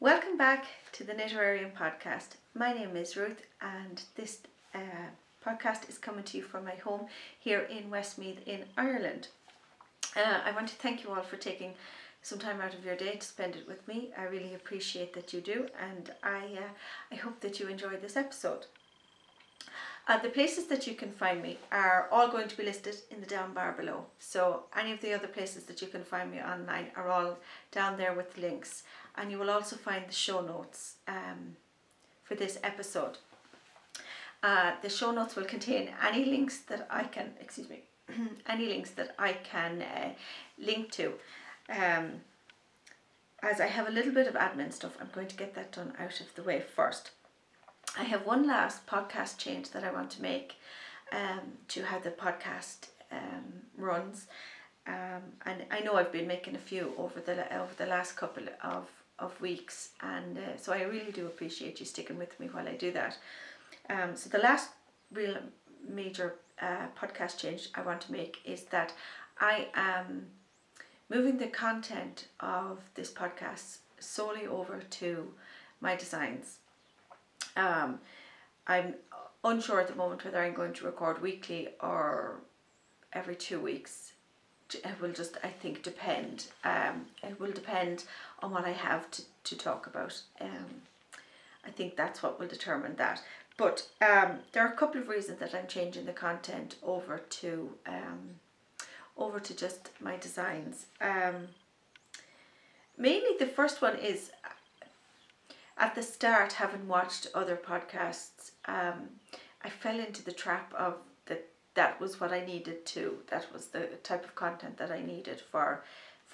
Welcome back to the Knitterarium podcast. My name is Ruth and this podcast is coming to you from my home here in Westmeath in Ireland. I want to thank you all for taking some time out of your day to spend it with me. I really appreciate that you do, and I hope that you enjoy this episode. The places that you can find me are all going to be listed in the down bar below. So any of the other places that you can find me online are all down there with links. And you will also find the show notes for this episode. The show notes will contain any links that I can, any links that I can link to. As I have a little bit of admin stuff, I'm going to get that done out of the way first. I have one last podcast change that I want to make to how the podcast runs. And I know I've been making a few over the last couple of weeks, and so I really do appreciate you sticking with me while I do that. So the last real major podcast change I want to make is that I am moving the content of this podcast solely over to my designs. I'm unsure at the moment whether I'm going to record weekly or every 2 weeks. It will just, I think, depend. It will depend on what I have to talk about. I think that's what will determine that. But there are a couple of reasons that I'm changing the content over to just my designs. Mainly, the first one is at the start, having watched other podcasts, I fell into the trap of that was what I needed to. That was the type of content that I needed for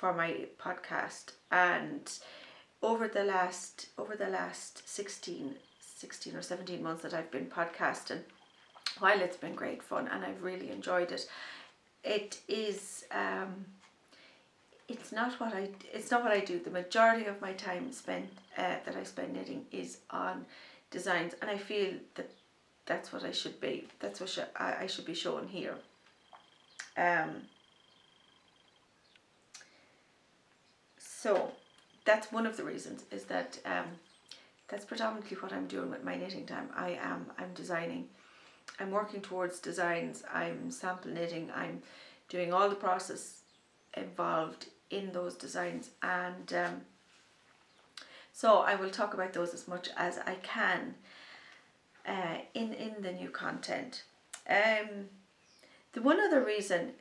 my podcast. And over the last 16 or 17 months that I've been podcasting, while it's been great fun and I've really enjoyed it, it is it's not what I do. The majority of my time spent that I spend knitting is on designs, and I feel that that's what I should be. That's what I should be showing here. So that's one of the reasons, is that that's predominantly what I'm doing with my knitting time. I'm designing. I'm working towards designs. I'm sample knitting. I'm doing all the process involved in those designs, and so I will talk about those as much as I can in the new content. The one other reason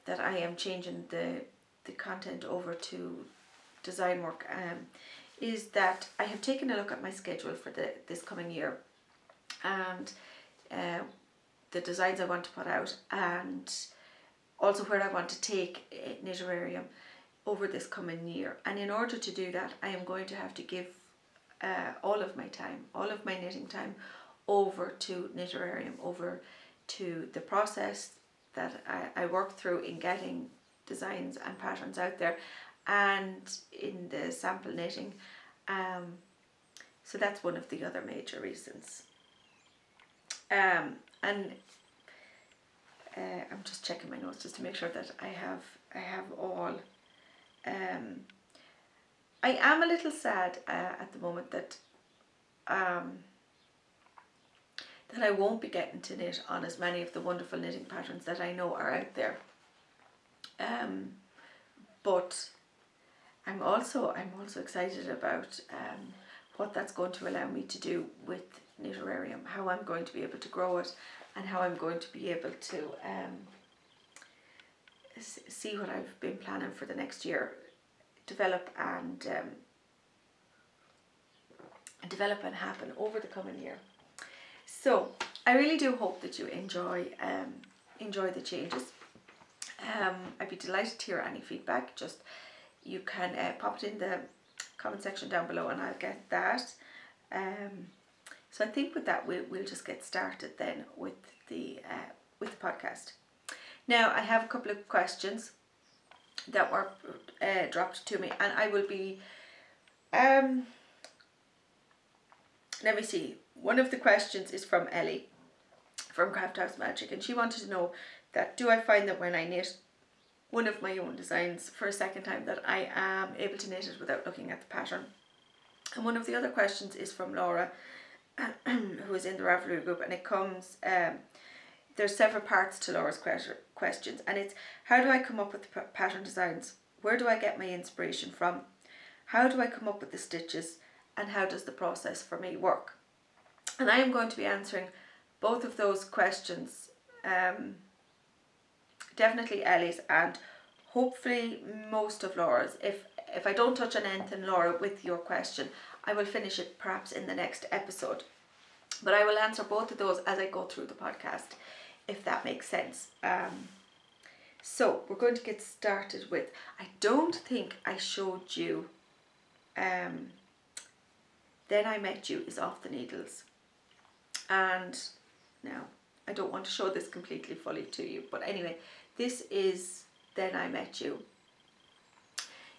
that I am changing the content over to design work is that I have taken a look at my schedule for this coming year, and the designs I want to put out, and also where I want to take Knitterarium over this coming year. And in order to do that, I am going to have to give all of my time, all of my knitting time, over to Knitterarium, over to the process that I work through in getting designs and patterns out there, and in the sample knitting. So that's one of the other major reasons. And I'm just checking my notes just to make sure that I have all. I am a little sad at the moment that I won't be getting to knit on as many of the wonderful knitting patterns that I know are out there. But I'm also excited about what that's going to allow me to do with Knitterarium, how I'm going to be able to grow it, and how I'm going to be able to see what I've been planning for the next year develop and happen over the coming year. So I really do hope that you enjoy the changes. I'd be delighted to hear any feedback. Just you can pop it in the comment section down below, and I'll get that. So I think with that we'll just get started then with the podcast. Now I have a couple of questions that were dropped to me, and I will be let me see. One of the questions is from Ellie from Craft House Magic, and she wanted to know that do I find that when I knit one of my own designs for a second time that I am able to knit it without looking at the pattern. And one of the other questions is from Laura, who is in the Ravelry group, and it comes, there's several parts to Laura's questions, and it's, how do I come up with the pattern designs? Where do I get my inspiration from? How do I come up with the stitches? And how does the process for me work? And I am going to be answering both of those questions, definitely Ellie's and hopefully most of Laura's. If I don't touch on anything, Laura, with your question, I will finish it perhaps in the next episode. But I will answer both of those as I go through the podcast, if that makes sense. So we're going to get started with, I don't think I showed you, Then I Met You is off the needles. And now, I don't want to show this completely fully to you, but anyway, this is Then I Met You.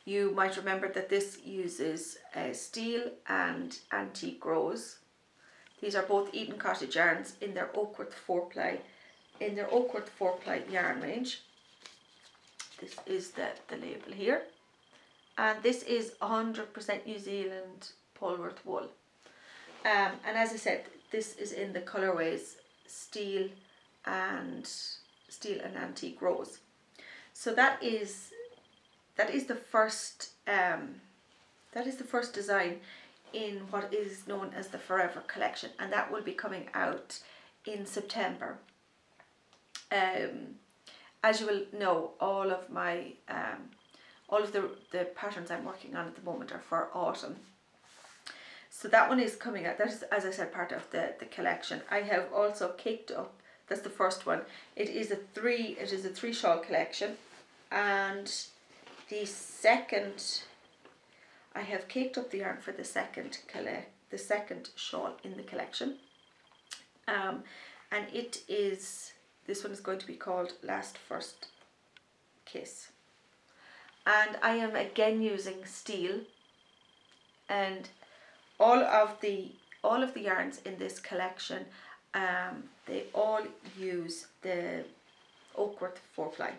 You might remember that this uses steel and antique rose. These are both Eden Cottage yarns in their Oakworth 4-ply, yarn range. This is the label here. And this is 100% New Zealand Polwarth wool. And as I said, this is in the colourways steel and antique rose. So that is the first design in what is known as the Forever Collection, and that will be coming out in September. As you will know, all of the patterns I'm working on at the moment are for autumn. So that one is coming out. That is, as I said, part of the collection. I have also caked up. That's the first one. It is a three shawl collection, and the second, I have caked up the yarn for the second shawl in the collection. And this one is going to be called Last First Kiss. And I am again using steel, and all of the yarns in this collection, they all use the Oakworth 4-ply,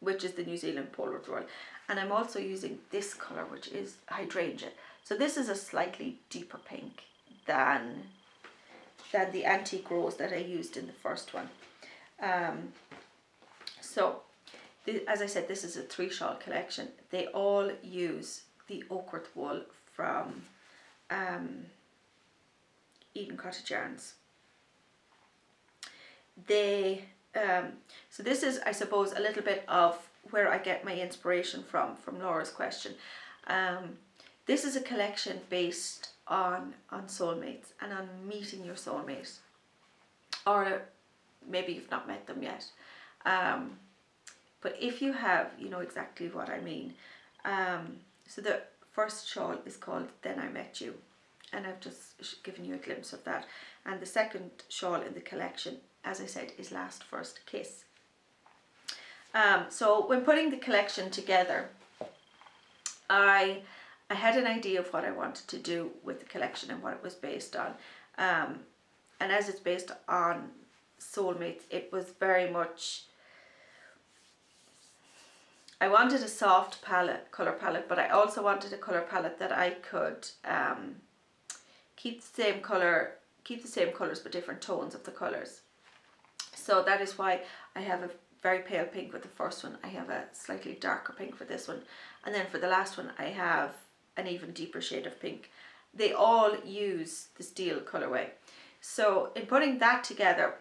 which is the New Zealand Polwarth wool. And I'm also using this colour, which is Hydrangea. So this is a slightly deeper pink than the antique rose that I used in the first one. As I said, this is a 3-shawl collection. They all use the Oakworth wool from Eden Cottage yarns. So this is, I suppose, a little bit of where I get my inspiration from Laura's question. This is a collection based on soulmates and on meeting your soulmate, or maybe you've not met them yet. But if you have, you know exactly what I mean. So the first shawl is called Then I Met You, and I've just given you a glimpse of that. And the second shawl in the collection, as I said, is Last First Kiss. So when putting the collection together, I had an idea of what I wanted to do with the collection and what it was based on. And as it's based on soulmates, it was very much, I wanted a soft colour palette, but I also wanted a colour palette that I could keep the same colours but different tones of the colours. So that is why I have a very pale pink with the first one. I have a slightly darker pink for this one, and then for the last one I have an even deeper shade of pink. They all use the steel colourway. So in putting that together,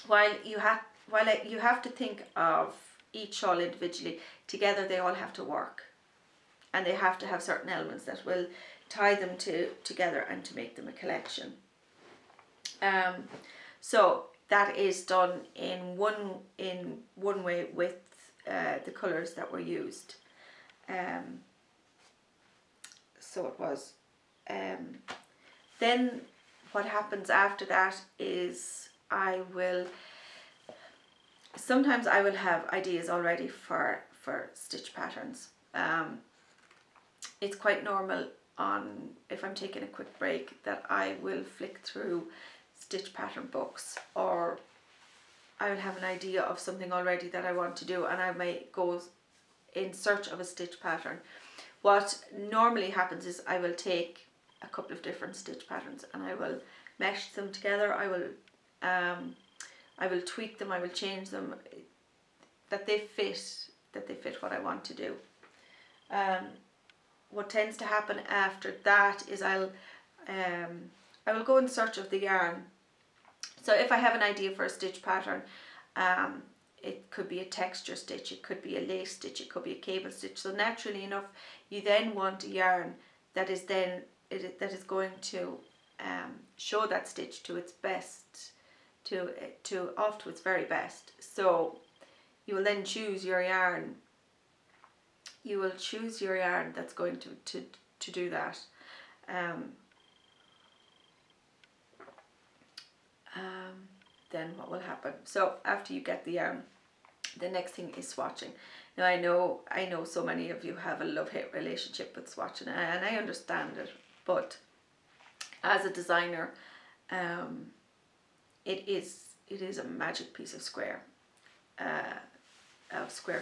while you have to think of each shawl individually, together they all have to work, and they have to have certain elements that will tie them together and to make them a collection. So that is done in one way with the colours that were used. So it was. Then what happens after that is sometimes I will have ideas already for stitch patterns. It's quite normal if I'm taking a quick break that I will flick through stitch pattern books, or I will have an idea of something already that I want to do, and I may go in search of a stitch pattern, what normally happens is I will take a couple of different stitch patterns and I will mesh them together. I will tweak them, I will change them, that they fit what I want to do. What tends to happen after that is I will go in search of the yarn. So if I have an idea for a stitch pattern, it could be a texture stitch, it could be a lace stitch, it could be a cable stitch. So naturally enough, you then want a yarn that is going to show that stitch to its best, to its very best. So you will then choose your yarn. You will choose your yarn that's going to do that. Then what will happen? So after you get the yarn, the next thing is swatching. Now I know so many of you have a love-hate relationship with swatching, and I understand it, but as a designer, it is a magic piece of square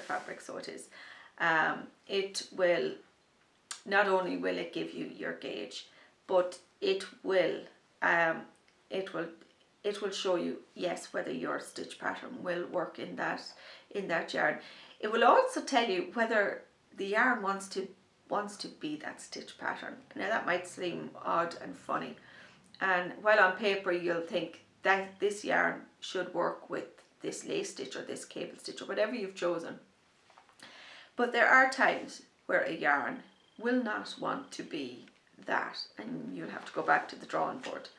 fabric. So it is. It will not only will it give you your gauge, but it will show you, yes, whether your stitch pattern will work in that yarn. It will also tell you whether the yarn wants to be that stitch pattern. Now that might seem odd and funny, and while on paper you'll think that this yarn should work with this lace stitch or this cable stitch or whatever you've chosen. But there are times where a yarn will not want to be that, and you'll have to go back to the drawing board.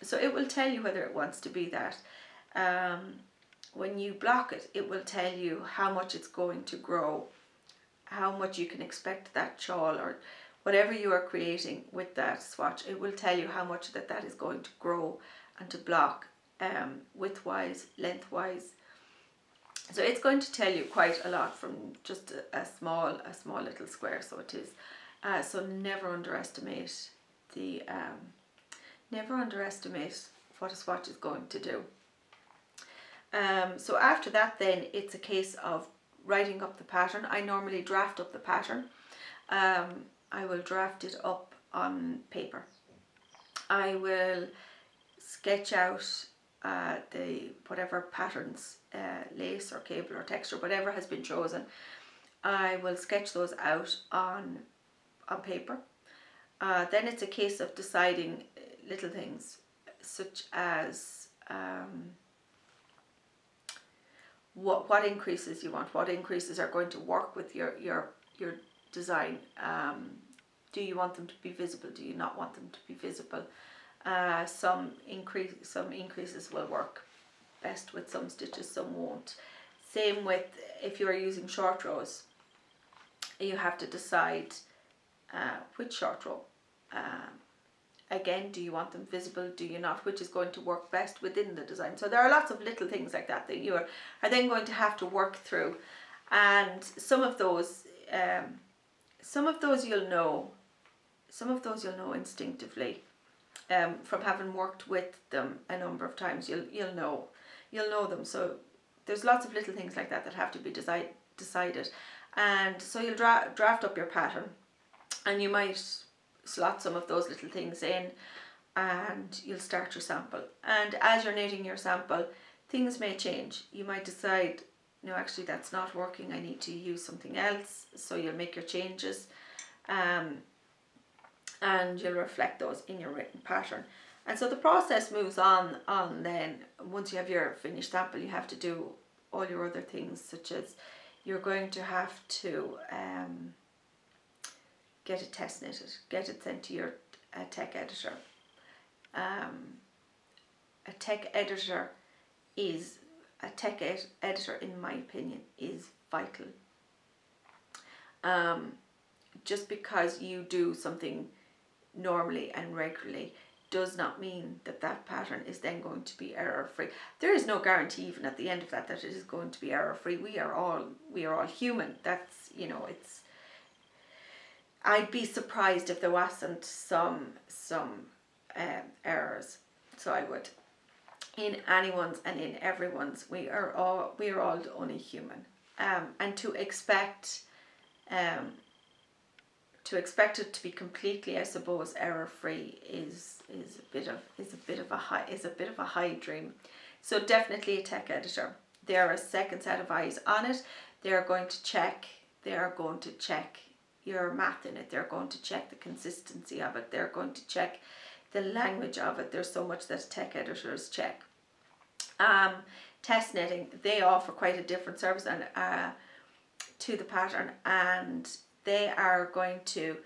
So it will tell you whether it wants to be that. When you block it, it will tell you how much it's going to grow, how much you can expect that shawl or whatever you are creating with that swatch. It will tell you how much that is going to grow and to block, width-wise, length-wise. So it's going to tell you quite a lot from just a small little square. So it is. So never underestimate what a swatch is going to do. So after that, then it's a case of writing up the pattern. I normally draft up the pattern. I will draft it up on paper. I will sketch out the whatever patterns, lace or cable or texture, whatever has been chosen. I will sketch those out on paper. Then it's a case of deciding little things such as what increases you want, what increases are going to work with your design. Do you want them to be visible? Do you not want them to be visible? Some increases will work best with some stitches, some won't. Same with if you are using short rows. You have to decide which short row. Again, do you want them visible? Do you not? Which is going to work best within the design? So there are lots of little things like that you are then going to have to work through, and some of those you'll know. Some of those you'll know instinctively. From having worked with them a number of times, you'll know them. So there's lots of little things like that have to be decided, and so you'll draft up your pattern, and you might slot some of those little things in, and you'll start your sample. And as you're knitting your sample, things may change. You might decide, no, actually that's not working, I need to use something else. So you'll make your changes, and you'll reflect those in your written pattern. And so the process moves on then. Once you have your finished sample, you have to do all your other things, such as you're going to have to get it test knitted, get it sent to your tech editor. A tech editor, in my opinion, is vital. Just because you do something normally and regularly does not mean that pattern is then going to be error-free. There is no guarantee even at the end of that it is going to be error-free. We are all human. That's, it's, I'd be surprised if there wasn't some errors. So I would. In anyone's and in everyone's, we are all only human. And to expect to expect it to be completely, I suppose, error free is a bit of a high dream. So definitely a tech editor. They're a second set of eyes on it. They're going to check your math in it. They're going to check the consistency of it. They're going to check the language of it. There's so much that tech editors check. Test knitting, they offer quite a different service and to the pattern, and they are going to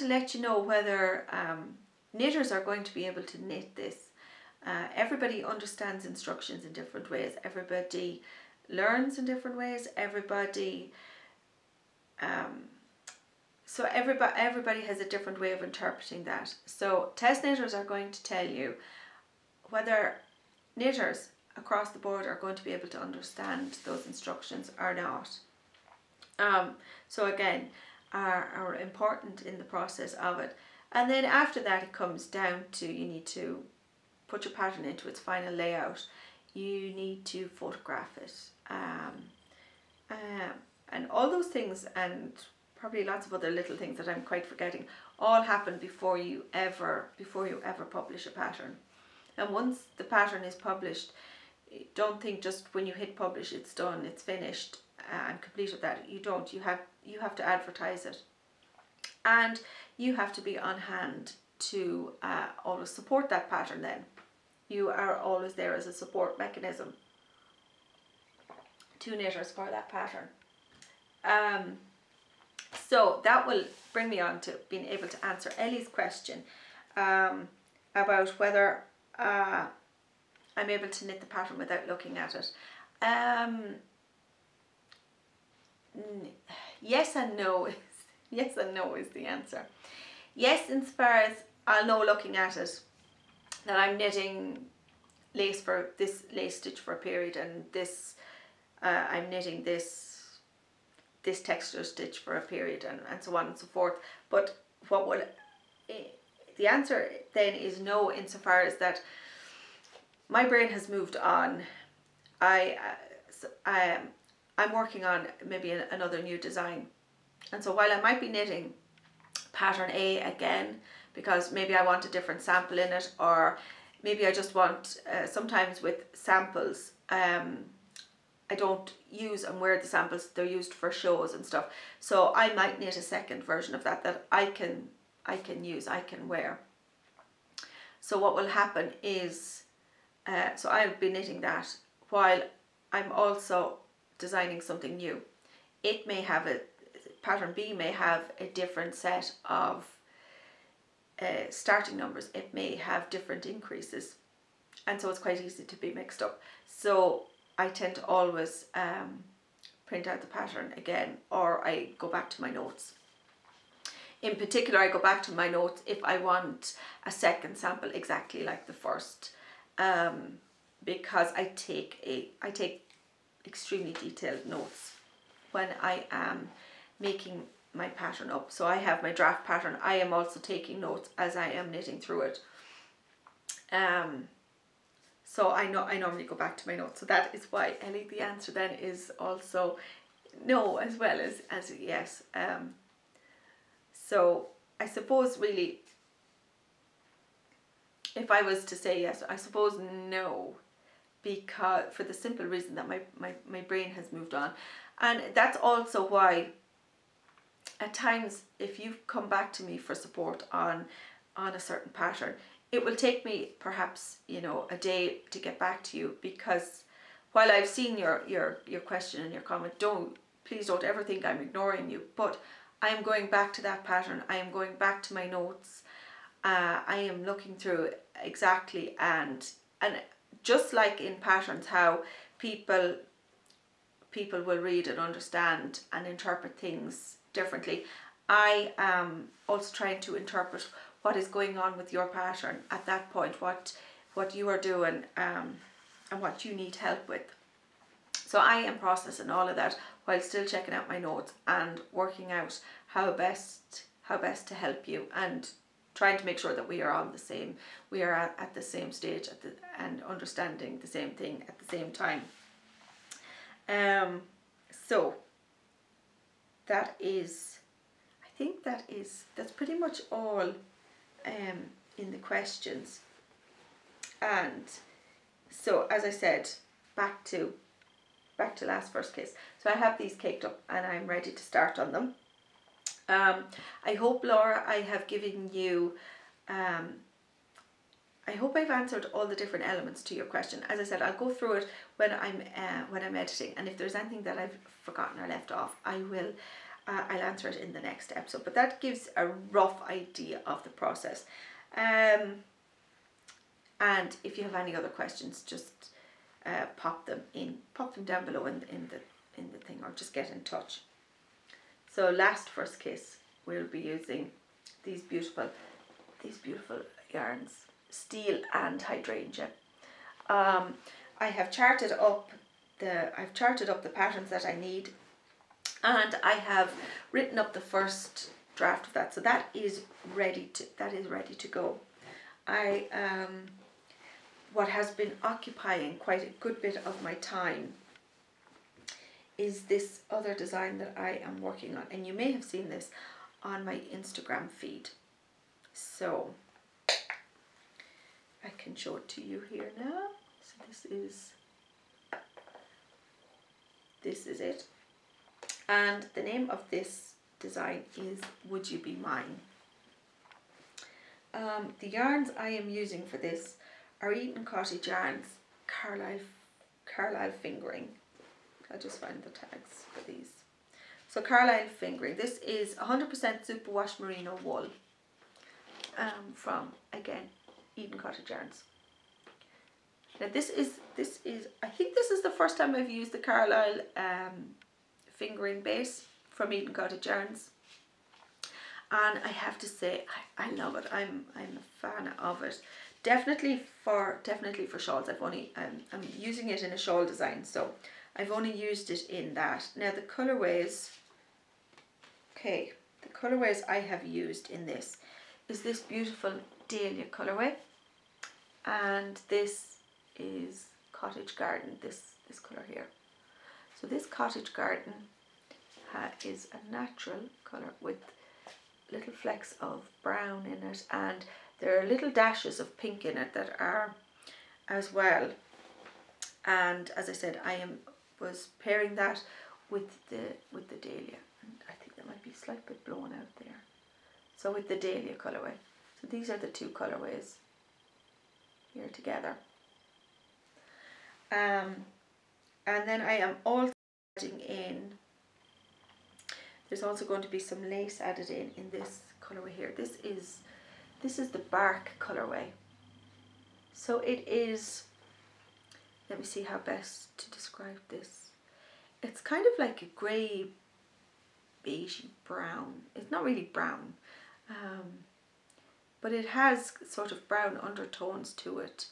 let you know whether knitters are going to be able to knit this. Everybody understands instructions in different ways. Everybody learns in different ways. So everybody has a different way of interpreting that. So test knitters are going to tell you whether knitters across the board are going to be able to understand those instructions or not. So again, are important in the process of it. And then after that, it comes down to, you need to put your pattern into its final layout. You need to photograph it. And all those things, and probably lots of other little things that I'm quite forgetting, all happen before you ever publish a pattern. And once the pattern is published, don't think just when you hit publish it's done, it's finished and complete with that. You don't. You have to advertise it, and you have to be on hand to always support that pattern. Then you are always there as a support mechanism to knitters for that pattern. So that will bring me on to being able to answer Ellie's question about whether I'm able to knit the pattern without looking at it. Yes and no. Yes and no is the answer. Yes, insofar as I'll know looking at it that I'm knitting lace for this lace stitch for a period, and this I'm knitting this texture stitch for a period, and so on and so forth. But the answer then is no, insofar as that my brain has moved on. I'm working on maybe another new design, and so while I might be knitting pattern A again because maybe I want a different sample in it, or maybe I just want sometimes with samples I don't use and wear the samples, they're used for shows and stuff, so I might knit a second version of that I can use, I can wear. So what will happen is so I'll be knitting that while I'm also designing something new. It may have pattern B may have a different set of starting numbers. It may have different increases, and so it's quite easy to be mixed up. So I tend to always print out the pattern again, or I go back to my notes. In particular, I go back to my notes if I want a second sample exactly like the first, because I take extremely detailed notes when I am making my pattern up. So I have my draft pattern. I am also taking notes as I am knitting through it. So I normally go back to my notes. So that is why, Ellie, the answer then is also no as well as yes. So I suppose really, if I was to say yes, I suppose no, because for the simple reason that my brain has moved on. And that's also why at times if you've come back to me for support on a certain pattern, it will take me perhaps, you know, a day to get back to you, because while I've seen your question and your comment, please don't ever think I'm ignoring you, but I am going back to that pattern. I am going back to my notes. I am looking through it exactly, and just like in patterns, how people will read and understand and interpret things differently, I am also trying to interpret what is going on with your pattern at that point, what you are doing, and what you need help with. So I am processing all of that while still checking out my notes and working out how best to help you, and trying to make sure that we are on the same, we are at the same stage and understanding the same thing at the same time. So that is, I think that's pretty much all in the questions. And so, as I said, back to last first kiss. So I have these caked up and I'm ready to start on them. I hope, Laura, I have given you, I hope I've answered all the different elements to your question. As I said, I'll go through it when I'm editing, and if there's anything that I've forgotten or left off, I'll answer it in the next episode. But that gives a rough idea of the process. And if you have any other questions, just pop them down below in the thing, or just get in touch. So last first kiss, we'll be using these beautiful yarns, Steel and Hydrangea. I have charted up the patterns that I need, and I have written up the first draft of that. So that is ready to go. What has been occupying quite a good bit of my time is this other design that I am working on, and you may have seen this on my Instagram feed. So I can show it to you here now. So this is it, and the name of this design is Would You Be Mine. The yarns I am using for this are Eton Cottage yarns, Carlisle fingering. I'll just find the tags for these. So Carlisle fingering. This is 100% superwash merino wool from, again, Eton Cottage yarns. Now this is I think this is the first time I've used the Carlisle fingering base from Eton Cottage yarns, and I have to say I love it. I'm a fan of it. Definitely for shawls. I'm using it in a shawl design, so I've only used it in that. Now the colorways I have used in this is this beautiful Dahlia colorway, and this is Cottage Garden, this color here. So this Cottage Garden is a natural color with little flecks of brown in it, and there are little dashes of pink in it that are as well. And as I said, was pairing that with the Dahlia, and I think that might be a slight bit blown out there. So with the Dahlia colorway. So these are the two colorways here together. And then I am also adding in, there's also going to be some lace added in this colorway here. This is the bark colorway. So it is, let me see how best to describe this. It's kind of like a grey beigey brown. It's not really brown, but it has sort of brown undertones to it.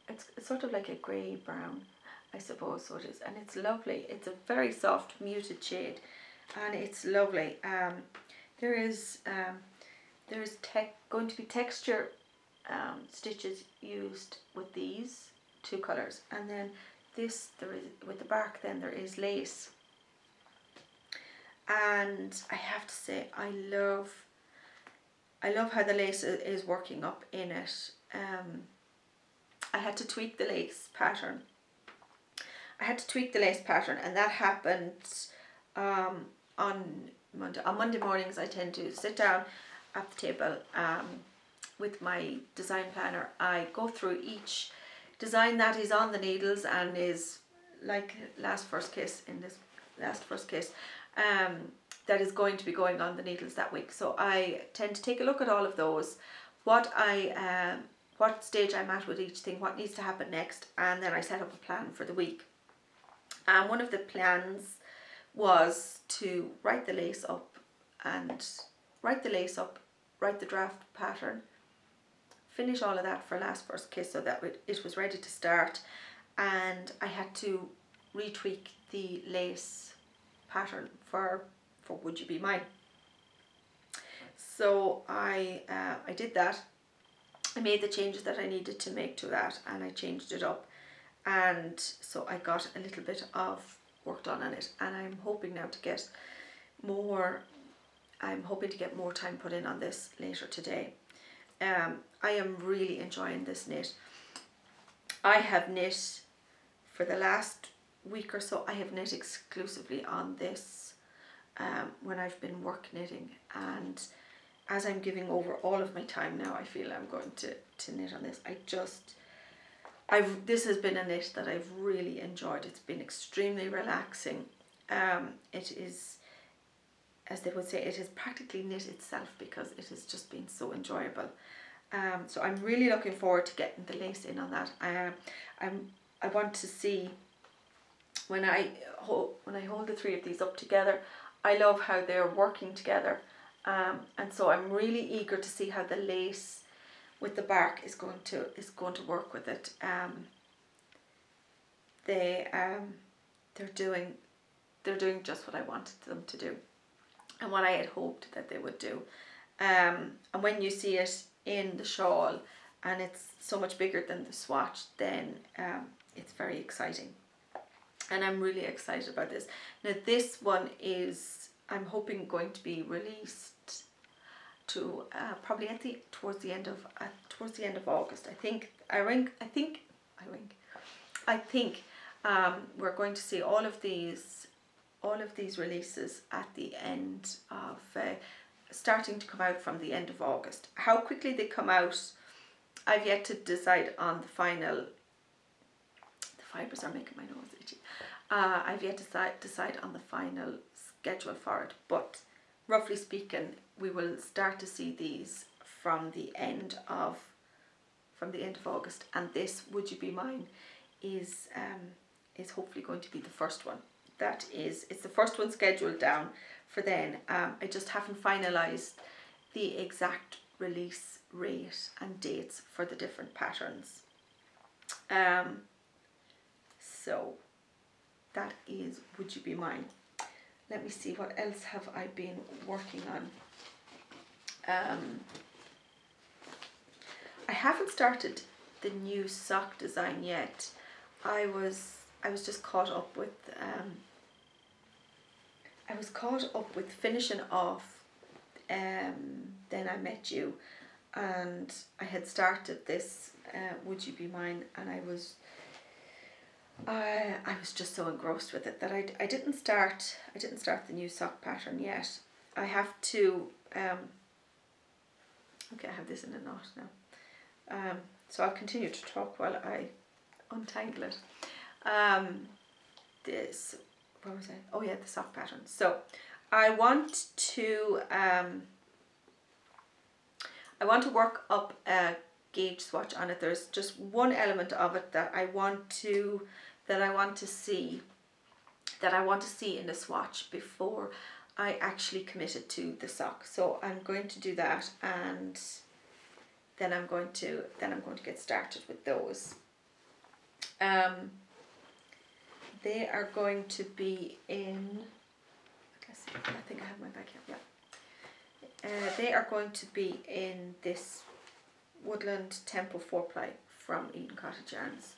It's sort of like a grey brown, I suppose, so it is, and it's lovely. It's a very soft muted shade, and it's lovely. There is going to be texture stitches used with these two colours, and then with the bark then there is lace. And I have to say I love how the lace is working up in it. I had to tweak the lace pattern. And that happened on Monday. On Monday mornings I tend to sit down at the table with my design planner. I go through each design that is on the needles and is like last first kiss, that is going to be going on the needles that week. So I tend to take a look at all of those, what stage I'm at with each thing, what needs to happen next, and then I set up a plan for the week. And one of the plans was to write the lace up, write the draft pattern, finish all of that for last first kiss so that it was ready to start, and I had to retweak the lace pattern for Would You Be Mine. So I did that. I made the changes that I needed to make to that, and I changed it up, and so I got a little bit of work done on it, and I'm hoping now to get more, I'm hoping to get more time put in on this later today. I am really enjoying this knit. I have knit for the last week or so, I have knit exclusively on this when I've been work knitting, and as I'm giving over all of my time now, I feel I'm going to knit on this. This has been a knit that I've really enjoyed. It's been extremely relaxing. It is, as they would say, it has practically knit itself because it has just been so enjoyable. So I'm really looking forward to getting the lace in on that. I want to see when I hold the three of these up together. I love how they're working together, and so I'm really eager to see how the lace with the bark is going to work with it. They're doing just what I wanted them to do, and what I had hoped that they would do. And when you see it in the shawl, and it's so much bigger than the swatch, then it's very exciting. And I'm really excited about this. Now this one is, I'm hoping, going to be released to probably towards the end of August. I think we're going to see all of these releases at the end of starting to come out from the end of August. How quickly they come out, I've yet to decide on the final. The fibres are making my nose itchy. I've yet to decide on the final schedule for it, but roughly speaking, we will start to see these from the end of August, and this Would You Be Mine is hopefully going to be the first one. It's the first one scheduled down for then. I just haven't finalised the exact release rate and dates for the different patterns. So that is Would You Be Mine. Let me see, what else have I been working on? I haven't started the new sock design yet. I was just caught up with finishing off Then I Met You, and I had started this Would You Be Mine, and I was just so engrossed with it that I didn't start the new sock pattern yet. I have to okay, I have this in a knot now, so I'll continue to talk while I untangle it. Where was I? Oh yeah, the sock pattern. So I want to work up a gauge swatch on it. There's just one element of it that I want to see in the swatch before I actually committed to the sock. So I'm going to do that, and then I'm going to get started with those. They are going to be in, let's see, I think I have my bag here, yeah. They are going to be in this Woodland Tempo 4-ply from Eden Cottage Yarns.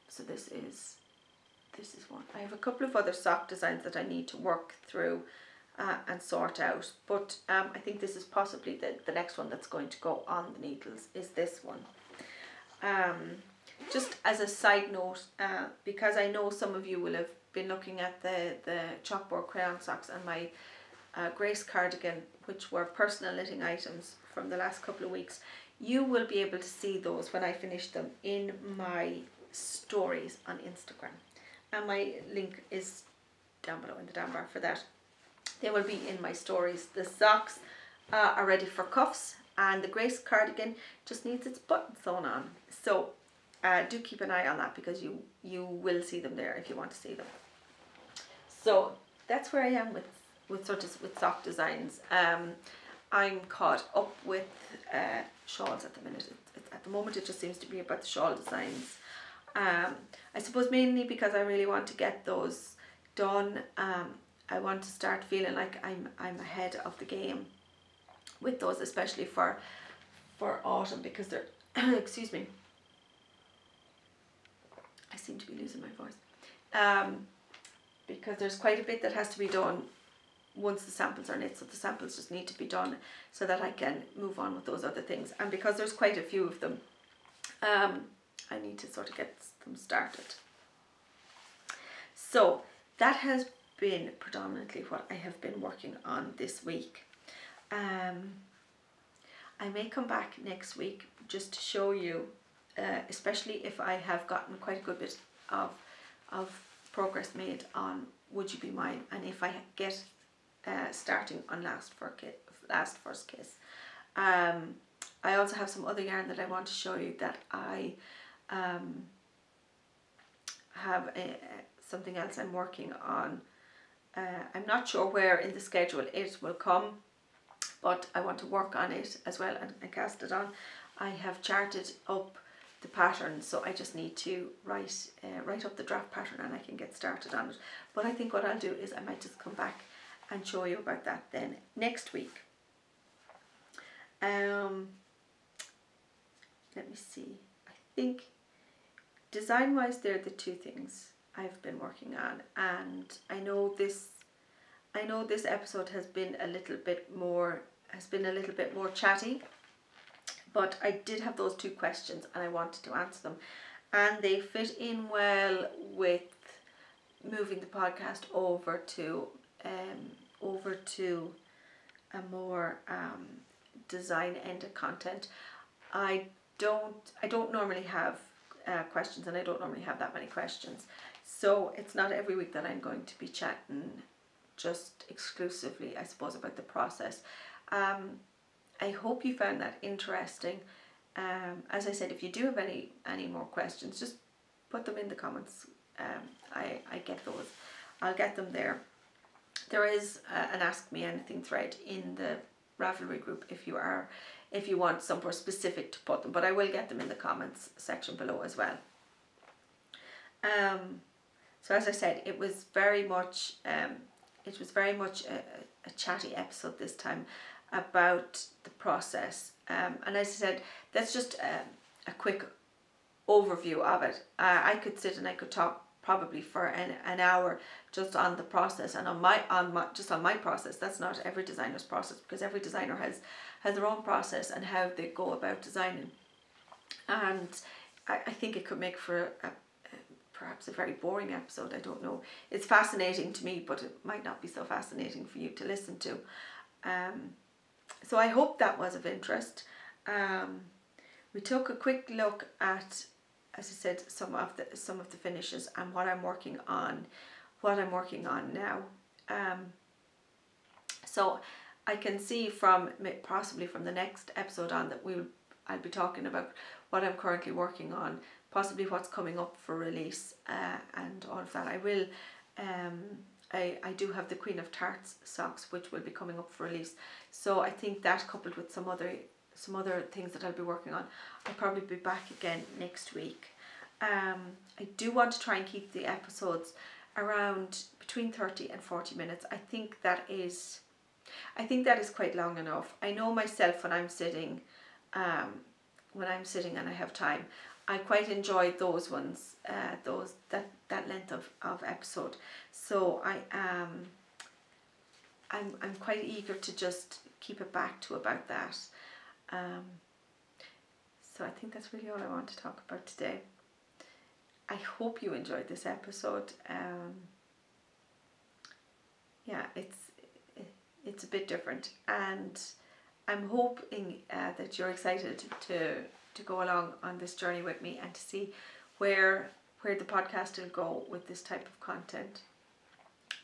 So this is one. I have a couple of other sock designs that I need to work through and sort out, but I think this is possibly the next one that's going to go on the needles, is this one. Just as a side note, because I know some of you will have been looking at the chalkboard crayon socks and my Grace cardigan, which were personal knitting items from the last couple of weeks, you will be able to see those when I finish them in my stories on Instagram, and my link is down below in the down bar for that. They will be in my stories. The socks are ready for cuffs, and the Grace cardigan just needs its button sewn on. So do keep an eye on that, because you will see them there if you want to see them. So that's where I am with sock designs. I'm caught up with shawls at the minute. At the moment, it just seems to be about the shawl designs. I suppose mainly because I really want to get those done. I want to start feeling like I'm ahead of the game with those, especially for autumn, because they're excuse me, I seem to be losing my voice, because there's quite a bit that has to be done once the samples are knit, so the samples just need to be done so that I can move on with those other things. And because there's quite a few of them, I need to sort of get them started. So that has been predominantly what I have been working on this week. I may come back next week just to show you, especially if I have gotten quite a good bit of progress made on Would You Be Mine, and if I get starting on Last First Kiss. I also have some other yarn that I want to show you that I have something else I'm working on. I'm not sure where in the schedule it will come, but I want to work on it as well and cast it on. I have charted up the pattern, so I just need to write up the draft pattern and I can get started on it. But I think what I'll do is I might just come back and show you about that then next week. Let me see. I think design wise they're the two things I've been working on, and I know this episode has been a little bit more chatty, but I did have those two questions and I wanted to answer them, and they fit in well with moving the podcast over to a more design ended content. I don't normally have questions, and I don't normally have that many questions, so it's not every week that I'm going to be chatting just exclusively, I suppose, about the process. I hope you found that interesting. As I said, if you do have any more questions, just put them in the comments. I get those. I'll get them there. There is an Ask Me Anything thread in the Ravelry group if you want somewhere specific to put them, but I will get them in the comments section below as well. So as I said, it was very much a chatty episode this time about the process, and as I said, that's just a quick overview of it. I could sit and I could talk probably for an hour just on the process and on my process. That's not every designer's process, because every designer has their own process and how they go about designing, and I think it could make for perhaps a very boring episode. I don't know. It's fascinating to me, but it might not be so fascinating for you to listen to. So I hope that was of interest. We took a quick look at, as I said, some of the finishes and what I'm working on now. So I can see possibly from the next episode on that I'll be talking about what I'm currently working on, possibly what's coming up for release, and all of that. I will. I do have the Queen of Tarts socks, which will be coming up for release. So I think that, coupled with some other things that I'll be working on, I'll probably be back again next week. I do want to try and keep the episodes around between 30 and 40 minutes. I think that is quite long enough. I know myself when I'm sitting and I have time, I quite enjoy those ones, that length of episode. So I'm quite eager to just keep it back to about that. So I think that's really all I want to talk about today. I hope you enjoyed this episode. Yeah, it's a bit different, and I'm hoping that you're excited to go along on this journey with me and to see where the podcast will go with this type of content.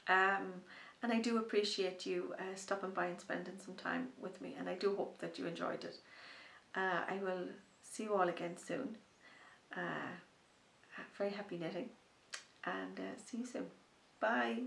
And I do appreciate you stopping by and spending some time with me, and I do hope that you enjoyed it. I will see you all again soon. Very happy knitting, and see you soon. Bye.